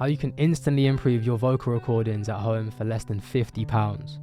how you can instantly improve your vocal recordings at home for less than £50.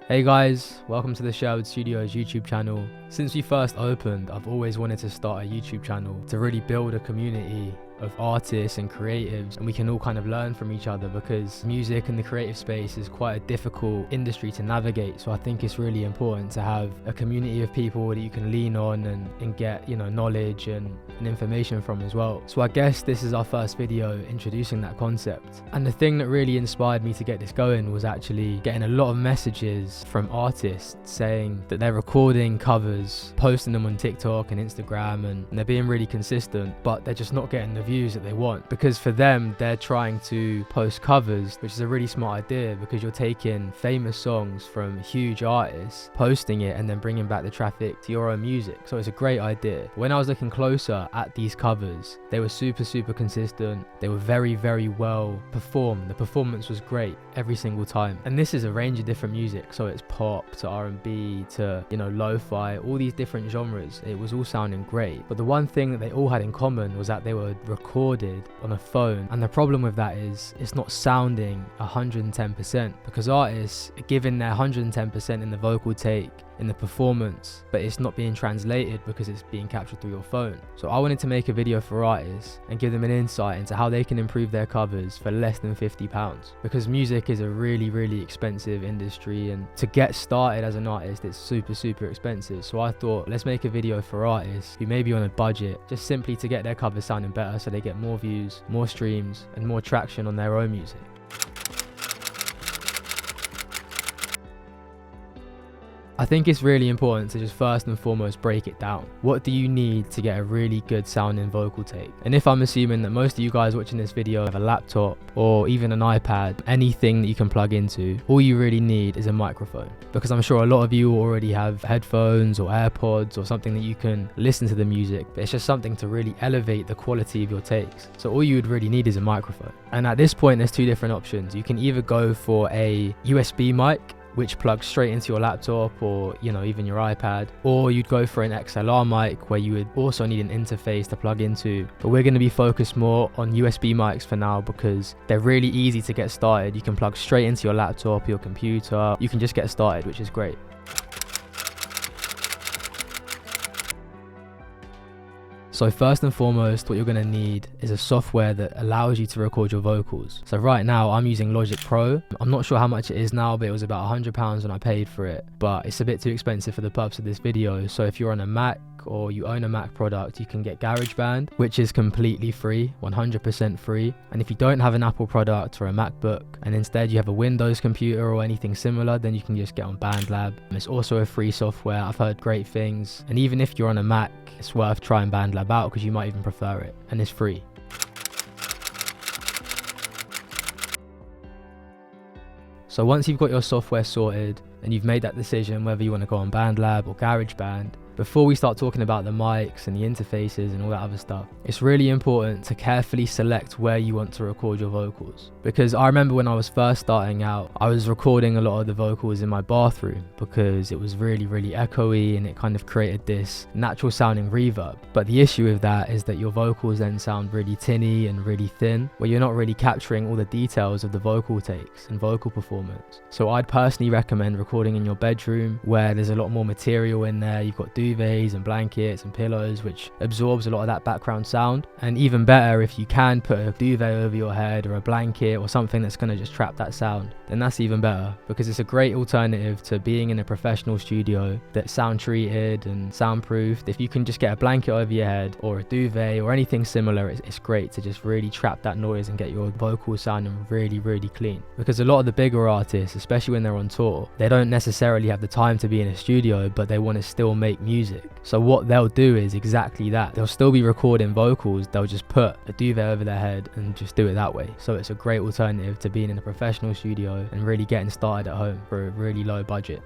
Hey guys, welcome to the Sherwood Studios YouTube channel. Since we first opened, I've always wanted to start a YouTube channel to really build a community of artists and creatives, and we can all kind of learn from each other, because music and the creative space is quite a difficult industry to navigate. So I think it's really important to have a community of people that you can lean on and get, knowledge and information from as well. So I guess this is our first video introducing that concept. And the thing that really inspired me to get this going was actually getting a lot of messages from artists saying that they're recording covers, posting them on TikTok and Instagram, and they're being really consistent, but they're just not getting the views that they want, because for them they're trying to post covers, which is a really smart idea, because you're taking famous songs from huge artists, posting it, and then bringing back the traffic to your own music. So it's a great idea. When I was looking closer at these covers, they were super consistent. They were very well performed. The performance was great every single time, and this is a range of different music, so it's pop to R&B to lo-fi, all these different genres. It was all sounding great, but the one thing that they all had in common was that they were recorded on a phone. And the problem with that is it's not sounding 110%, because artists are giving their 110% in the vocal take, in the performance, but it's not being translated because it's being captured through your phone. So I wanted to make a video for artists and give them an insight into how they can improve their covers for less than £50, because music is a really expensive industry, and to get started as an artist, it's super expensive. So I thought, let's make a video for artists who may be on a budget, just simply to get their covers sounding better, so they get more views, more streams, and more traction on their own music. I think it's really important to just first and foremost break it down. What do you need to get a really good sounding vocal take? And if I'm assuming that most of you guys watching this video have a laptop or even an iPad, anything that you can plug into, all you really need is a microphone, because I'm sure a lot of you already have headphones or AirPods or something that you can listen to the music, but it's just something to really elevate the quality of your takes. So all you would really need is a microphone. And at this point, there's two different options. You can either go for a USB mic, which plugs straight into your laptop or even your iPad, or you'd go for an XLR mic, where you would also need an interface to plug into. But we're going to be focused more on USB mics for now, because they're really easy to get started. You can plug straight into your laptop, your computer, you can just get started, which is great. So first and foremost, what you're going to need is a software that allows you to record your vocals. So right now I'm using Logic Pro. I'm not sure how much it is now, but it was about £100 when I paid for it, but it's a bit too expensive for the purpose of this video. So if you're on a Mac or you own a Mac product, you can get GarageBand, which is completely free, 100% free. And if you don't have an Apple product or a MacBook, and instead you have a Windows computer or anything similar, then you can just get on BandLab. It's also a free software. I've heard great things. And even if you're on a Mac, it's worth trying BandLab out, because you might even prefer it, and it's free. So once you've got your software sorted and you've made that decision whether you want to go on BandLab or GarageBand, before we start talking about the mics and the interfaces and all that other stuff, it's really important to carefully select where you want to record your vocals. Because I remember when I was first starting out, I was recording a lot of the vocals in my bathroom, because it was really echoey, and it kind of created this natural sounding reverb. But the issue with that is that your vocals then sound really tinny and really thin, where you're not really capturing all the details of the vocal takes and vocal performance. So I'd personally recommend recording in your bedroom, where there's a lot more material in there. You've got duvets and blankets and pillows, which absorbs a lot of that background sound. And even better, if you can put a duvet over your head or a blanket or something that's going to just trap that sound, then that's even better, because it's a great alternative to being in a professional studio that's sound treated and soundproofed. If you can just get a blanket over your head or a duvet or anything similar, it's great to just really trap that noise and get your vocals sounding really clean. Because a lot of the bigger artists, especially when they're on tour, they don't necessarily have the time to be in a studio, but they want to still make music. So what they'll do is exactly that. They'll still be recording vocals, they'll just put a duvet over their head and just do it that way. So it's a great alternative to being in a professional studio and really getting started at home for a really low budget.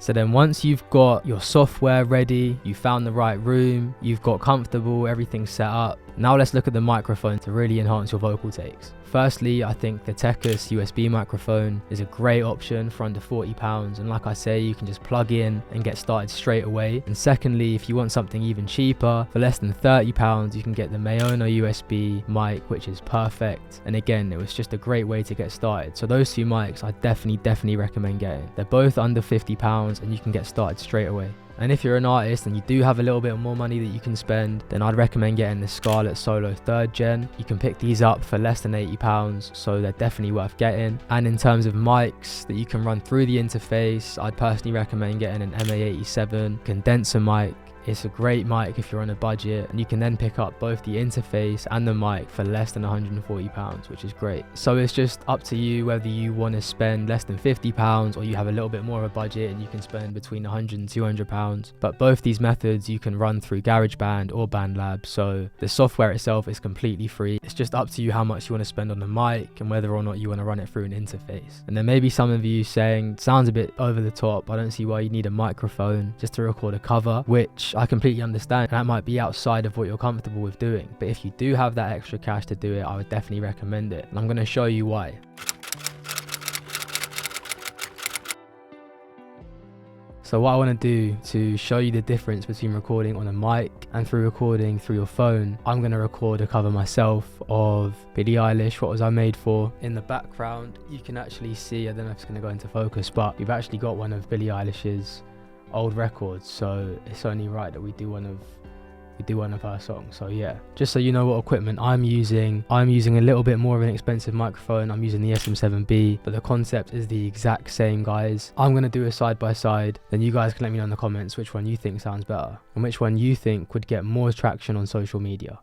So then once you've got your software ready, you found the right room, you've got comfortable, everything's set up, now let's look at the microphone to really enhance your vocal takes. Firstly, I think the Tecus USB microphone is a great option for under £40, and like I say, you can just plug in and get started straight away. And secondly, if you want something even cheaper, for less than £30, you can get the Maono USB mic, which is perfect. And again, it was just a great way to get started. So those two mics I definitely recommend getting. They're both under £50 and you can get started straight away. And if you're an artist and you do have a little bit more money that you can spend, then I'd recommend getting the Scarlett Solo 3rd Gen. You can pick these up for less than £80, so they're definitely worth getting. And in terms of mics that you can run through the interface, I'd personally recommend getting an MA87 condenser mic. It's a great mic if you're on a budget, and you can then pick up both the interface and the mic for less than £140, which is great. So it's just up to you whether you want to spend less than £50 or you have a little bit more of a budget and you can spend between £100 and £200. But both these methods you can run through GarageBand or BandLab, so the software itself is completely free. It's just up to you how much you want to spend on the mic and whether or not you want to run it through an interface. And there may be some of you saying, sounds a bit over the top, I don't see why you need a microphone just to record a cover, which I completely understand. That might be outside of what you're comfortable with doing, but if you do have that extra cash to do it, I would definitely recommend it, and I'm going to show you why. So what I want to do to show you the difference between recording on a mic and through recording through your phone, I'm going to record a cover myself of Billie Eilish, What Was I Made For. In the background you can actually see, I don't know if it's going to go into focus, but we've actually got one of Billie Eilish's old records, so it's only right that we do one of her songs. So yeah, just so you know what equipment I'm using a little bit more of an expensive microphone. I'm using the SM7B, but the concept is the exact same, guys. I'm going to do a side by side, then you guys can let me know in the comments which one you think sounds better and which one you think would get more traction on social media.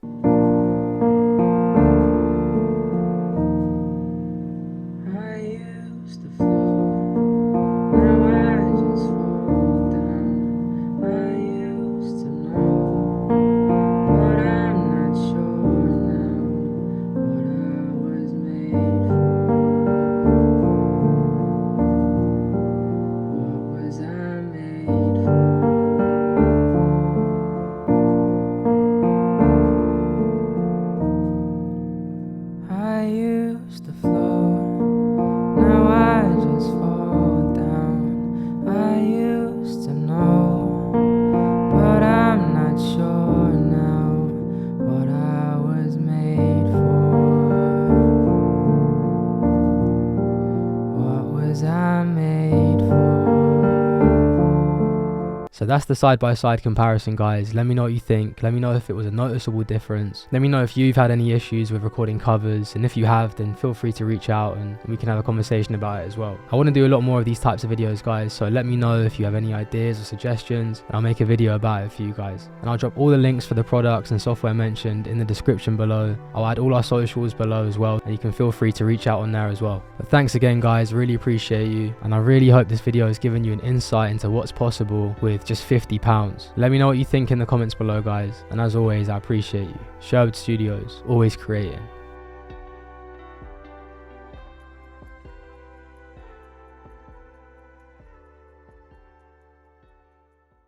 So that's the side-by-side comparison, guys. Let me know what you think. Let me know if it was a noticeable difference. Let me know if you've had any issues with recording covers, and if you have, then feel free to reach out and we can have a conversation about it as well. I want to do a lot more of these types of videos, guys, so let me know if you have any ideas or suggestions, and I'll make a video about it for you guys. And I'll drop all the links for the products and software mentioned in the description below. I'll add all our socials below as well, and you can feel free to reach out on there as well. But thanks again, guys, really appreciate you, and I really hope this video has given you an insight into what's possible with just £50. Let me know what you think in the comments below, guys, and as always, I appreciate you. Sherwood Studios, always creating.